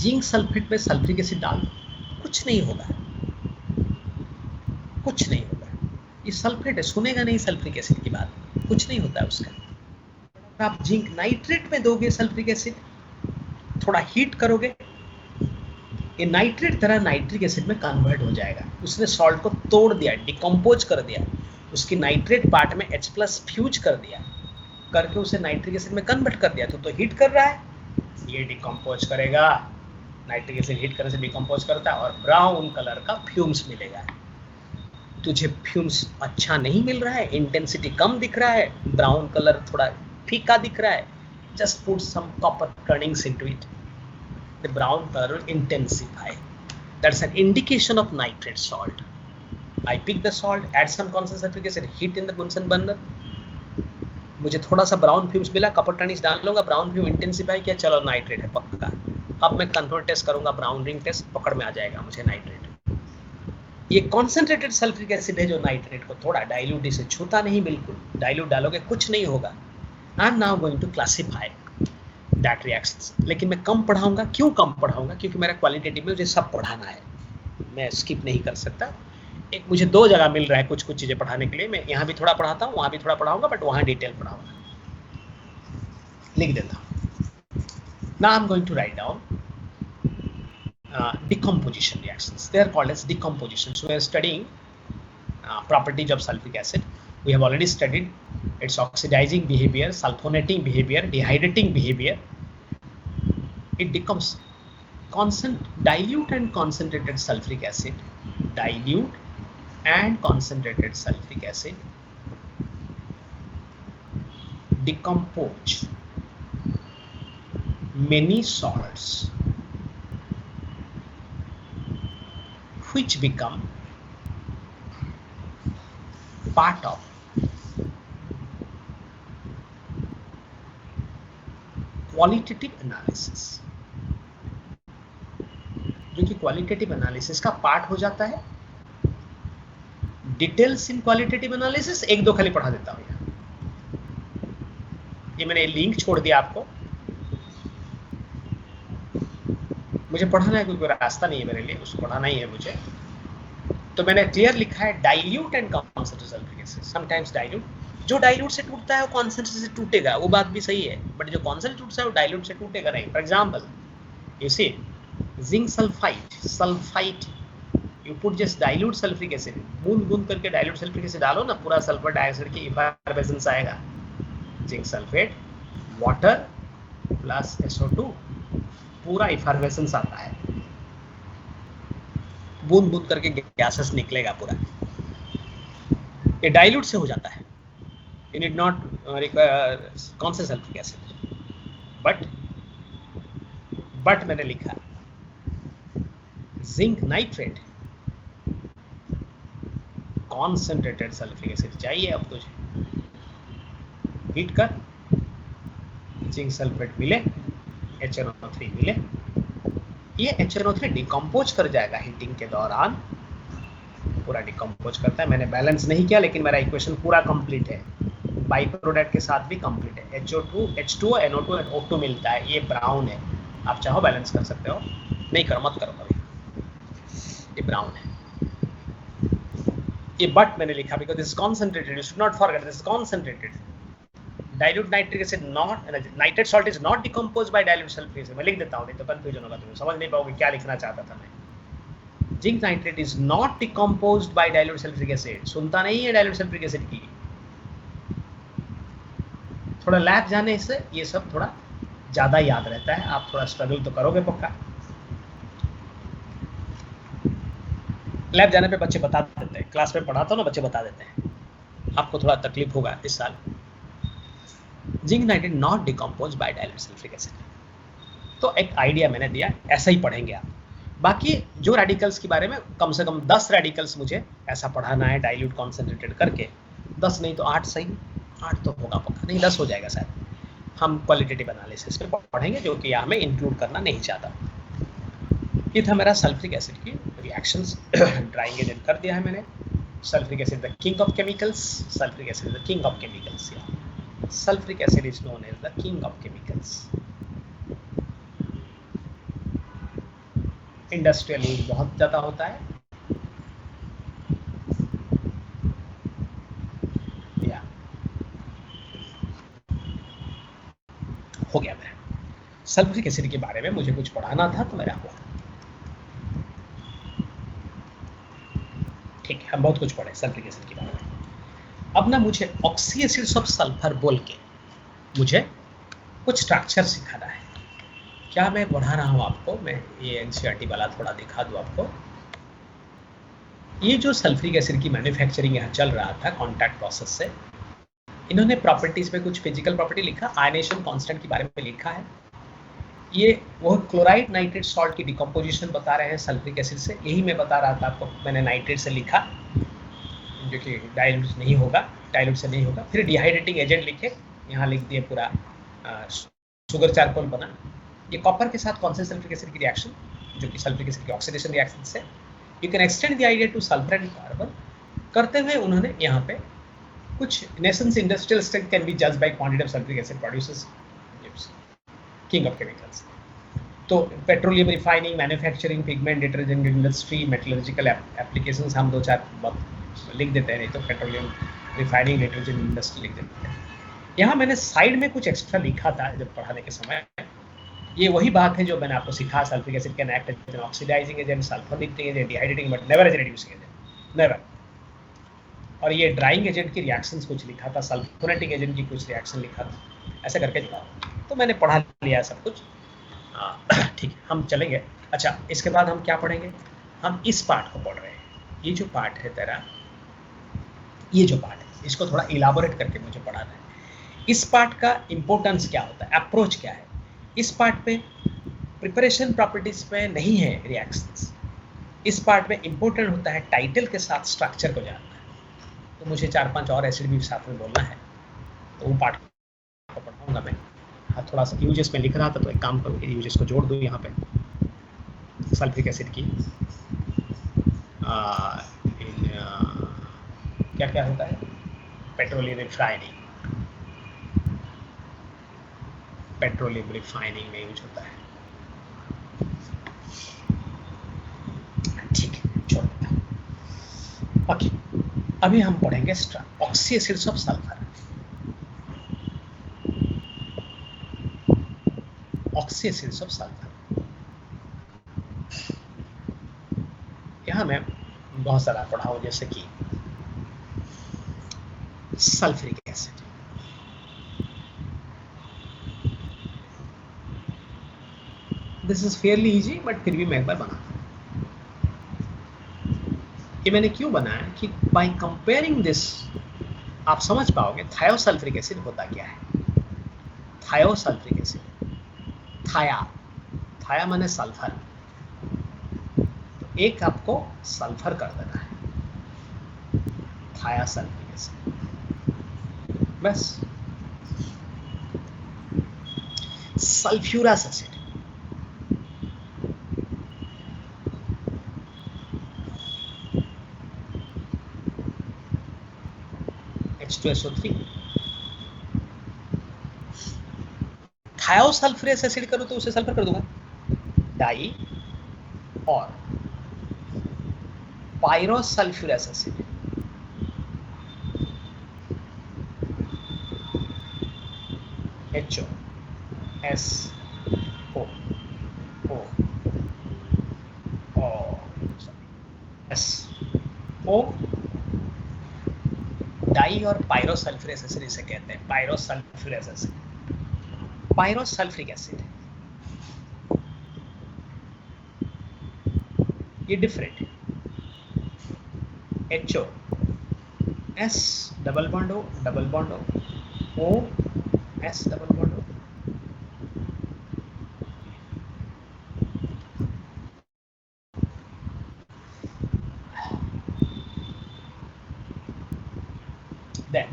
Zinc sulphate में sulphuric acid डाल दो, कुछ नहीं होगा, कुछ नहीं होगा। ये सल्फेट है, सुनेगा नहीं सल्फ्रिक एसिड की बात, कुछ नहीं होता है उसका। आप जिंक नाइट्रेट में दोगे सल्फ्रिक एसिड, थोड़ा हीट करोगे, ये नाइट्रेट तरह नाइट्रिक एसिड में कन्वर्ट हो जाएगा। उसने सॉल्ट को तोड़ दिया, डिकम्पोज कर दिया, उसकी नाइट्रेट पार्ट में H+ फ्यूज कर दिया, करके उसे नाइट्रिक एसिड में कन्वर्ट कर दिया। तो हीट कर रहा है, ये डिकम्पोज करेगा, नाइट्रिक एसिड हीट करने से डिकम्पोज करता है और ब्राउन कलर का फ्यूम्स मिलेगा। तुझे फ्यूम्स अच्छा नहीं मिल रहा है, इंटेंसिटी कम दिख रहा है, ब्राउन कलर थोड़ा फीका दिख रहा है, just put some copper turnings into it, the brown color will intensify. That's an indication of nitrate salt. I pick the salt, add some concentrated sulfuric acid, heat in the Bunsen burner. मुझे थोड़ा सा brown fumes मिला, Kapoor turnings डाल लूंगा, brown fume intensify किया, चलो nitrate है पक्का। अब मैं कंट्रोल टेस्ट करूंगा, ब्राउन रिंग टेस्ट, पकड़ में आ जाएगा मुझे नाइट्रेट। ये कॉन्सेंट्रेटेड सल्फ्रिक एसिड है जो नाइट्रेट को थोड़ा डाइल्यूट से छूता नहीं, बिल्कुल डाइल्यूट डालोगे कुछ नहीं होगा। I am now going to classify that reactions. लेकिन मैं कम पढ़ाऊंगा, क्यों कम पढ़ाऊंगा? क्योंकि मेरा क्वालिटेटिव में मुझे सब पढ़ाना है, मैं स्किप नहीं कर सकता। एक मुझे 2 जगह मिल रहा है कुछ कुछ चीज़ें पढ़ाने के लिए, मैं यहाँ भी थोड़ा पढ़ाता हूँ, वहाँ भी थोड़ा पढ़ाऊंगा, बट वहाँ डिटेल पढ़ाऊंगा। लिख देता हूँ। Now I am going to write down decomposition reactions. They are called as decomposition. So we are studying properties of sulfuric acid. We have already studied its oxidizing behavior, sulfonating behavior, dehydrating behavior. It becomes dilute and concentrated sulfuric acid, dilute and concentrated sulfuric acid decompose many salts which become part of qualitative analysis, जो कि qualitative analysis का part हो जाता है। Details in qualitative analysis 1-2 खाली पढ़ा देता हूं। ये मैंने लिंक छोड़ दिया आपको, मुझे पढ़ाना है, कोई रास्ता नहीं है मेरे लिए, उसको पढ़ाना ही है मुझे। तो मैंने क्लियर लिखा है dilute and concentrated sulphuric acid. Sometimes dilute, जो डाइल्यूट से टूटता है वो कॉन्सेंट्रेटेड से टूटेगा, वो बात भी सही है, बट जो कॉन्सेंट्रेटेड टूटता है वो डाइल्यूट से टूटेगा नहीं। For example you see zinc sulphite, you put just dilute sulphuric acid, बूंद करके डाइल्यूट सल्फ्रिक एसिड डालो ना, पूरा सल्फर डाइऑक्साइड की इफारवेसेंस आएगा। Zinc sulphate, water plus SO2, पूरा इफारवेसेंस आता है, बूंद करके गैसेस निकलेगा पूरा। ये डाइल्यूट से हो जाता है, you need not require कौन से सल्फ्रिक एसिड, बट मैंने लिखा zinc nitrate concentrated sulphuric acid चाहिए। अब तुझे हीट कर, जिंक सल्फेट मिले, HNO3 मिले, ये HNO3 डिकम्पोज कर जाएगा हीटिंग के दौरान, पूरा डिकम्पोज करता है। मैंने बैलेंस नहीं किया, लेकिन मेरा इक्वेशन पूरा कंप्लीट है, बाई प्रोडक्ट के साथ भी कंप्लीट है। H2O, NO2 और O2 मिलता है, ये ब्राउन है। आप चाहो बैलेंस कर सकते हो, नहीं करो, मत करो कभी, ये ब्राउन है। ये बट मैंने लिखा because this is concentrated, you should not forget this is concentrated. Dilute nitric acid not, nitrate salt is not decompose by dilute sulphuric acid. मैं लिख देता हूँ, नहीं तो कंफ्यूजन होगा, तुम्हें समझ नहीं पाओगे क्या लिखना चाहता था मैं। Zinc nitrate is not decomposed by dilute sulphuric acid, सुनता नहीं है डाइल्यूट सल्फ्रिक एसिड की। थोड़ा लैब जाने से ये सब थोड़ा ज़्यादा याद रहता है, आप थोड़ा स्ट्रगल तो करोगे पक्का। लैब जाने पे बच्चे बता देते हैं, क्लास में पढ़ाता हूँ ना, बच्चे बता देते हैं, आपको थोड़ा तकलीफ होगा इस साल। Zinc nitrate not decompose by dilute sulphuric acid. तो एक आइडिया मैंने दिया, ऐसा ही पढ़ेंगे आप। बाकी जो रेडिकल्स के बारे में कम से कम 10 रेडिकल्स मुझे ऐसा पढ़ाना है, डाइल्यूट कॉन्सेंट्रेटेड करके। 10 नहीं तो 8 सही, 8 तो होगा पक्का, नहीं 10 हो जाएगा शायद। हम क्वालिटेटिव एनालिसिस पे पढ़ेंगे, जो कि यहाँ में इंक्लूड करना नहीं चाहता। ये था मेरा सल्फ्रिक एसिड की रिएक्शंस। ड्राइंग एजेंट कर दिया है मैंने। Sulphuric acid the king of chemicals, sulphuric acid the king of chemicals, sulphuric acid is known as the king of chemicals. Industrial use बहुत ज़्यादा होता है। या हो गया मेरा सल्फ्यूरिक एसिड के बारे में मुझे कुछ पढ़ाना था तो मेरा हुआ। ठीक है, हम बहुत कुछ पढ़े सल्फ्यूरिक एसिड के बारे में। अब ना मुझे ऑक्सी एसिड्स ऑफ सल्फर बोल के मुझे कुछ स्ट्रक्चर सिखाना है। क्या मैं पढ़ा रहा हूँ आपको, मैं ये एनसीईआरटी वाला थोड़ा दिखा दूँ आपको। ये जो सल्फ्यूरिक एसिड की मैन्युफैक्चरिंग यहाँ चल रहा था कॉन्टैक्ट प्रोसेस से, इन्होंने प्रॉपर्टीज में कुछ फिजिकल प्रॉपर्टी लिखा, आयनेशन कांस्टेंट के बारे में लिखा है। ये वो क्लोराइड नाइट्रेट सॉल्ट की डिकम्पोजिशन बता रहे हैं सल्फ्यूरिक एसिड से। यही मैं बता रहा था आपको, मैंने नाइट्रेट से लिखा जो कि डाइल्यूट नहीं होगा, डाइल्यूट से नहीं होगा। फिर डिहाइड्रेटिंग एजेंट लिखे, यहाँ लिख दिए पूरा शुगर चारकोल बना। ये कॉपर के साथ कौन से सल्फ्यूरिक एसिड की रिएक्शन, जो कि सल्फ्यूरिक एसिड की ऑक्सीडेशन रिएक्शन से you can extend the idea to sulphur and carbon करते हुए उन्होंने यहाँ पे कुछ nations industrial strength can be judged by quantity of sulphuric acid produces king of chemicals. तो petroleum refining, manufacturing, pigment, detergent industry, metallurgical applications हम 2-4 लिख देते हैं, नहीं तो पेट्रोलियम रिफाइनिंग, डिटर्जेंट इंडस्ट्री लिख देते हैं। यहाँ मैंने साइड में कुछ एक्स्ट्रा लिखा था जब पढ़ाने के समय। ये वही बात है जो मैंने आपको सिखा, sulphuric acid can act as an oxidising agent, sulphur agent, dehydrating but never as reducing agent, never. और ये ड्राइंग एजेंट की रिएक्शंस कुछ लिखा था, सल्फोनेटिक एजेंट की कुछ रिएक्शन लिखा था, ऐसे करके तो मैंने पढ़ा लिया सब कुछ। ठीक है, हम चलेंगे। अच्छा, इसके बाद हम क्या पढ़ेंगे, हम इस पार्ट को पढ़ रहे हैं। ये जो पार्ट है तेरा, ये जो पार्ट है, इसको थोड़ा इलाबोरेट करके मुझे पढ़ाना है। इस पार्ट का इंपॉर्टेंस क्या होता है, अप्रोच क्या है। इस पार्ट पे प्रिपरेशन प्रॉपर्टीज में नहीं है रिएक्शंस, इस पार्ट में इंपॉर्टेंट होता है टाइटल के साथ स्ट्रक्चर को जानना है। तो मुझे 4-5 और एसिड भी साथ में बोलना है, तो वो पार्ट को पढ़ाऊंगा मैं। हाँ, थोड़ा सा यूजेस में लिख रहा था तो एक काम करूँ, यूजेस को जोड़ दूँ यहाँ पे। सल्फ्यूरिक एसिड की क्या क्या होता है, पेट्रोलियम रिफाइनिंग, पेट्रोलियम रिफाइनिंग में यूज होता है। ठीक है, छोड़ देता हूँ। ओके, अभी हम पढ़ेंगे oxy acids of sulphur. Oxy acids of sulphur, यहाँ मैं बहुत सारा पढ़ा हूँ, जैसे कि sulphuric acid, this is fairly easy, but फिर भी मैं एक बार बनाता हूँ। ये मैंने क्यों बनाया कि बाय कंपेयरिंग दिस आप समझ पाओगे थायोसल्फ्यूरिक एसिड होता क्या है। थायोसल्फ्यूरिक एसिड, थाया, थाया माने सल्फर, तो एक आपको सल्फर कर देना है, थायासल्फ्यूरिक एसिड, बस। Sulphurous acid, H2SO3, thiosulphurous acid करूं तो उसे सल्फर कर दूंगा, डाई, और pyrosulphurous acid, HOSO, SO, di और पायरोसल्फ्यूरस एसिड इसे कहते हैं, पायरोसल्फ्यूरस एसिड। पायरोसल्फ्यूरिक एसिड ये डिफरेंट है, HO, S double bond O, double bond O, S double bond O, then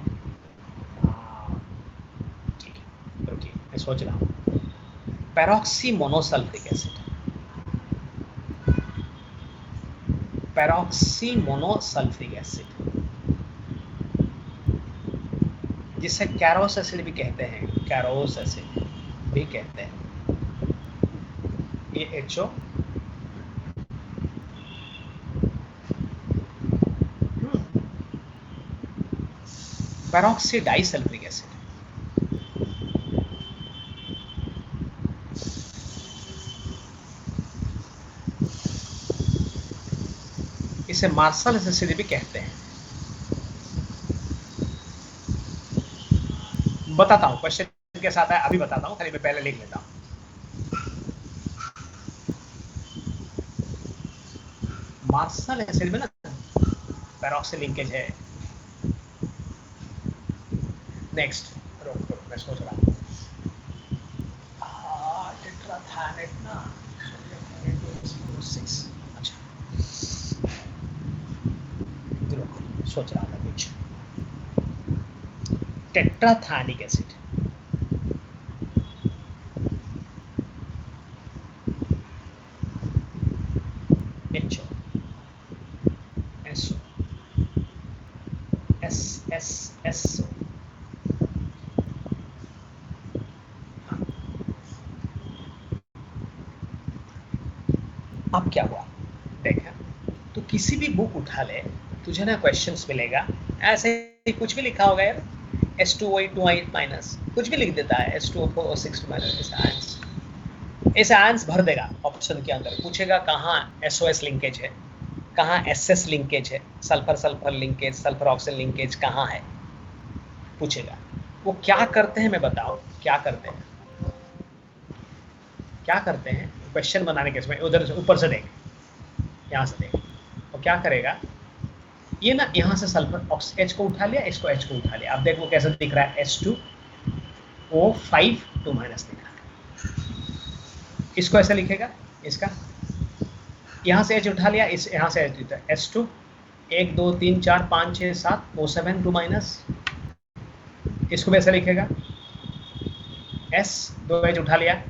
ठीक है, रुकिए मैं सोच रहा हूँ, peroxy monosulphuric acid, peroxy monosulphuric acid, जिसे कैरोस एसिड भी कहते हैं, कैरोस एसिड भी कहते हैं। ये HO, पेरोक्सी डाइसल्फ्रिक एसिड, इसे मार्शल एसिड भी कहते हैं। बताता हूं, क्वेश्चन के साथ है, अभी बताता हूं, खाली मैं पहले लिख लेता हूं। मार्शल एसिड में ना पेरोक्सी लिंकेज है। नेक्स्ट, रुक मैं सोच रहा हूं, टेट्राथैनेट ना, अच्छा सोच रहा था कुछ। टेट्राथैनिक एसिड, HO, SO, SSSO, अब क्या हुआ देखा, तो किसी भी बुक उठा ले, तुझे ना क्वेश्चंस मिलेगा, ऐसे ही कुछ भी लिखा होगा यार, H2O2 माइनस कुछ भी लिख देता है, H2O4O6 माइनस, ऐसा आंस भर देगा ऑप्शन के अंदर, पूछेगा कहाँ SOS लिंकेज है, कहाँ SS लिंकेज है, sulphur sulphur linkage, sulphur oxygen linkage कहाँ है, पूछेगा। वो क्या करते हैं मैं बताऊं, क्या करते हैं, क्या करते हैं क्वेश्चन बनाने के समय, उधर से ऊपर से देख, यहाँ से देख, वो क्या करेगा, ये ना यहाँ से सल्फर H को उठा लिया, इसको H को उठा लिया, अब देख वो कैसे दिख रहा है, H2O5 2 माइनस दिख रहा है, इसको ऐसे लिखेगा, इसका यहाँ से H उठा लिया, इस यहाँ से H लिखा है, H2 1 2 3 4 5 6 7 O7 2 माइनस, इसको भी ऐसे लिखेगा, S 2 H उठा लिया,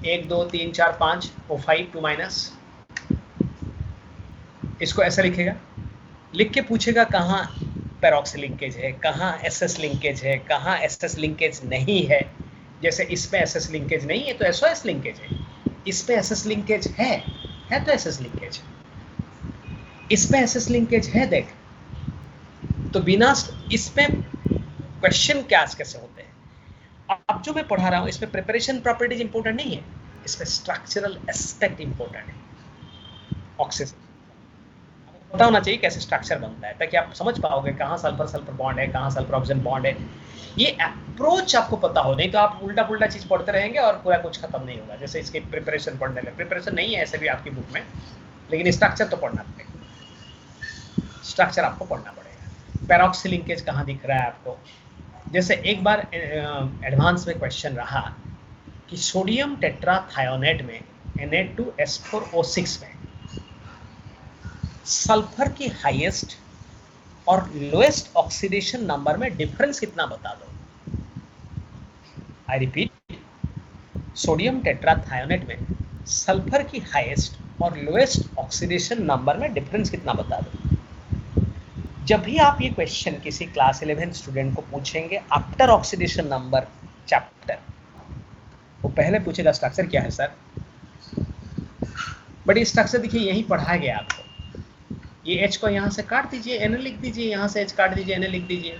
1 2 3 4 5 O5 2 माइनस, इसको ऐसे लिखेगा, लिख के पूछेगा कहाँ पेरोक्सी लिंकेज है, कहाँ SS लिंकेज है, कहाँ SS लिंकेज नहीं है, जैसे इसमें SS लिंकेज नहीं है तो SOS लिंकेज है, इसमें SS लिंकेज है तो SS लिंकेज है, इसमें SS लिंकेज है देख, तो बिना इसमें क्वेश्चन क्या कैसे होते हैं। अब जो मैं पढ़ा रहा हूँ इसमें प्रिपरेशन प्रॉपर्टीज इंपॉर्टेंट नहीं है, इसमें स्ट्रक्चरल एस्पेक्ट इंपॉर्टेंट है। ऑक्सीजन पता होना चाहिए कैसे स्ट्रक्चर बनता है, ताकि आप समझ पाओगे कहाँ सल्फर सल्फर बॉन्ड है, कहाँ सल्फर ऑक्सीजन बॉन्ड है, ये अप्रोच आपको पता हो, नहीं तो आप उल्टा पुल्टा चीज पढ़ते रहेंगे और पूरा कुछ खत्म नहीं होगा। जैसे इसके प्रिपरेशन पढ़ने में, प्रिपरेशन नहीं है ऐसे भी आपकी बुक में, लेकिन स्ट्रक्चर तो पढ़ना पड़ेगा, स्ट्रक्चर आपको पढ़ना पड़ेगा। पेरोक्सी लिंकेज कहाँ दिख रहा है आपको, जैसे एक बार एडवांस में क्वेश्चन रहा कि सोडियम टेट्राथायोनेट में Na2S4O6 में सल्फर की हाईएस्ट और लोएस्ट ऑक्सीडेशन नंबर में डिफरेंस कितना बता दो। आई रिपीट, सोडियम टेट्राथायोनेट में सल्फर की हाईएस्ट और लोएस्ट ऑक्सीडेशन नंबर में डिफरेंस कितना बता दो। जब भी आप ये क्वेश्चन किसी क्लास 11 स्टूडेंट को पूछेंगे आफ्टर ऑक्सीडेशन नंबर चैप्टर, वो पहले पूछेगा स्ट्रक्चर क्या है सर, बट ये स्ट्रक्चर देखिए यही पढ़ाया गया आपको, ये H को यहाँ से काट दीजिए, Na लिख दीजिए, यहाँ से H काट दीजिए, Na लिख दीजिए,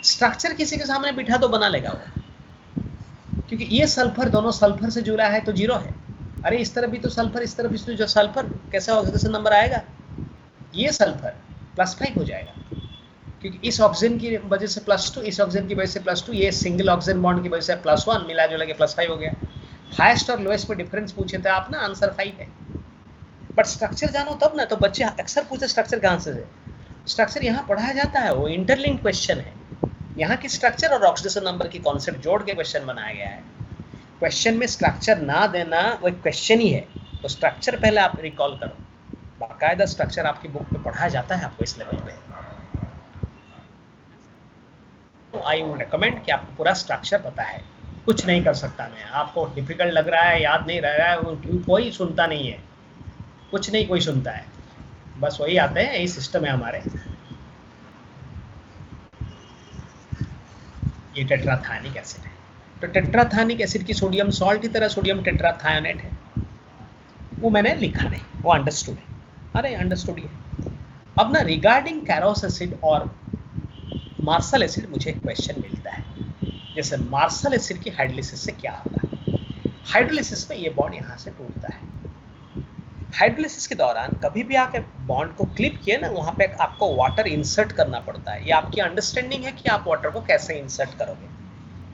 स्ट्रक्चर किसी के सामने बिठा दो बना लेगा वो, क्योंकि ये सल्फर दोनों सल्फर से जुड़ा है तो 0 है, अरे इस तरफ भी तो सल्फर, इस तरफ भी तो सल्फर, कैसा ऑक्सीडेशन नंबर आएगा, ये सल्फर +5 हो जाएगा, क्योंकि इस ऑक्सीजन की वजह से +2, इस ऑक्सीजन की वजह से +2, ये सिंगल ऑक्सीजन बॉन्ड की वजह से +1, मिला जुला के +5 हो गया। हाईएस्ट और लोएस्ट में डिफरेंस पूछे थे आप ना, आंसर 5 है, बट स्ट्रक्चर जानो तब ना, तो बच्चे अक्सर पूछते स्ट्रक्चर कहाँ से है, स्ट्रक्चर यहाँ पढ़ाया जाता है, वो इंटरलिंक्ड क्वेश्चन है, यहाँ की स्ट्रक्चर और ऑक्सीडेशन नंबर की कॉन्सेप्ट जोड़ के क्वेश्चन बनाया गया है। क्वेश्चन में स्ट्रक्चर ना देना वो क्वेश्चन ही है, तो स्ट्रक्चर पहले आप रिकॉल करो, बाकायदा स्ट्रक्चर आपकी बुक में पढ़ाया जाता है आपको इस लेवल पे, तो आई वुड रिकमेंड कि आपको पूरा स्ट्रक्चर पता है। कुछ नहीं कर सकता मैं, आपको डिफिकल्ट लग रहा है, याद नहीं रह रहा है, कोई सुनता नहीं है, कुछ नहीं कोई सुनता है, बस वही आते हैं, यही सिस्टम है हमारे। ये टेट्राथानिक एसिड है, तो टेट्राथानिक एसिड की सोडियम सॉल्ट की तरह सोडियम टेट्राथायोनेट है, वो मैंने लिखा नहीं, वो अंडरस्टूड है, अरे अंडरस्टूड है। अब ना रिगार्डिंग कैरोस एसिड और मार्शल एसिड मुझे एक क्वेश्चन मिलता है, जैसे मार्शल एसिड की हाइड्रोलिसिस से क्या होगा। हाइड्रोलिसिस में ये बॉन्ड यहाँ से टूटता है। हाइड्रोलिसिस के दौरान कभी भी आके बॉन्ड को क्लिप किए ना, वहाँ पे आपको वाटर इंसर्ट करना पड़ता है। ये आपकी अंडरस्टैंडिंग है कि आप वाटर को कैसे इंसर्ट करोगे।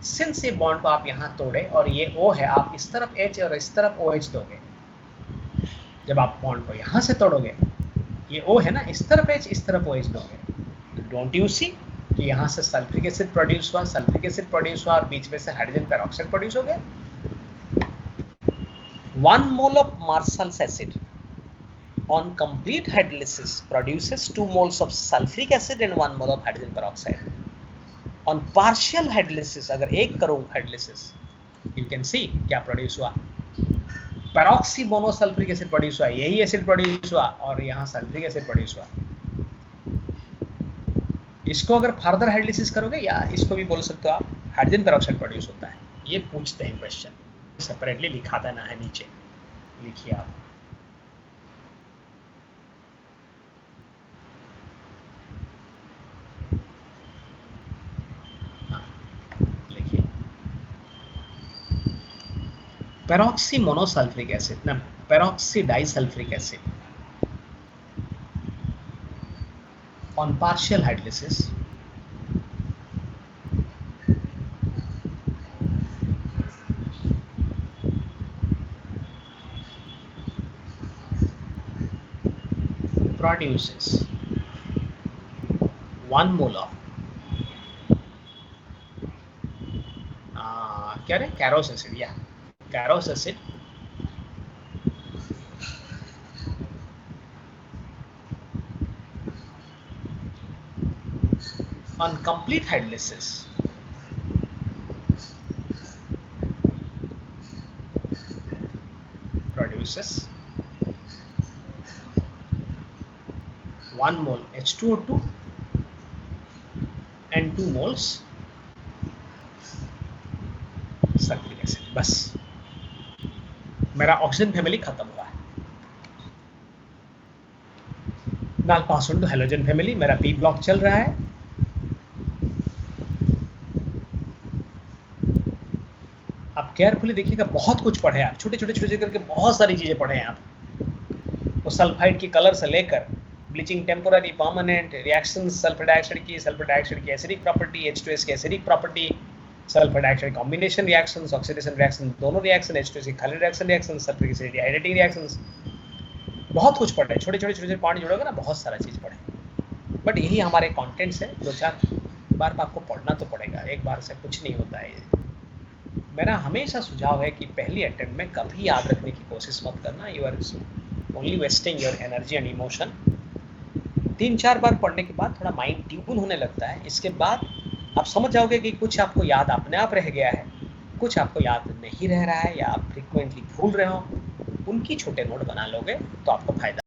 सिंस ये बॉन्ड को आप यहाँ तोड़े और ये O है, आप इस तरफ H और इस तरफ OH दोगे। जब आप बॉन्ड को यहाँ से तोड़ोगे, ये O है ना, इस तरफ H इस तरफ OH दोगे, डोंट यू सी कि यहाँ से सल्फ्रिक एसिड प्रोड्यूस हुआ, सल्फ्रिक एसिड प्रोड्यूस हुआ और बीच में से हाइड्रोजन पेरोक्साइड प्रोड्यूस हो गया। 1 mole of Marshall's acid on complete hydrolysis produces 2 moles of sulfuric acid and 1 mole of hydrogen peroxide. On partial hydrolysis, अगर एक करूँ hydrolysis, you can see क्या प्रोड्यूस हुआ, पेरोक्सी मोनोसल्फ्रिक एसिड प्रोड्यूस हुआ, यही acid produce हुआ और यहाँ सल्फ्रिक एसिड प्रोड्यूस हुआ। इसको अगर फर्दर हाइड्रोलिसिस करोगे या इसको भी बोल सकते हो आप, हाइड्रोजन पेरोक्साइड प्रोड्यूस होता है। ये पूछते हैं क्वेश्चन, सेपरेटली लिखा देना है, नीचे लिखिए आप। लिखिए पेरोक्सी मोनोसल्फ्रिक एसिड ना, peroxy disulphuric acid on partial hydrolysis produces 1 mole of क्या है, कैरोस एसिड या Caro's acid on complete hydrolysis produces 1 mole H2O2 and 2 moles sulphuric acid. बस मेरा ऑक्सीजन फैमिली खत्म हुआ है। नाल pass on to halogen family, मेरा पी ब्लॉक चल रहा है। आप केयरफुली देखिएगा, बहुत कुछ पढ़े आप, छोटे छोटे करके बहुत सारी चीजें पढ़े हैं आप। वो सल्फाइड की कलर से लेकर bleaching temporary permanent reaction, sulphur dioxide की एसिडिक प्रॉपर्टी, H2S की acidic property, sulphur dioxide combination reactions, oxidation reaction, दोनों रिएक्शन, H2S की खाली reaction, sulphuric acid dehydrating reactions, बहुत कुछ पढ़े, छोटे छोटे पॉइंट जोड़ोगे ना, बहुत सारा चीज़ पढ़े। बट यही हमारे कॉन्टेंट्स है, 2-4 बार आपको पढ़ना तो पड़ेगा, एक बार से कुछ नहीं होता है। मेरा हमेशा सुझाव है कि पहली अटेम्प्ट में कभी याद रखने की कोशिश मत करना, you are only wasting your energy and emotion. 3-4 बार पढ़ने के बाद थोड़ा माइंड ट्यून होने लगता है, इसके बाद आप समझ जाओगे कि कुछ आपको याद अपने आप रह गया है, कुछ आपको याद नहीं रह रहा है या आप फ्रीक्वेंटली भूल रहे हो, उनकी छोटे नोट बना लोगे तो आपको फायदा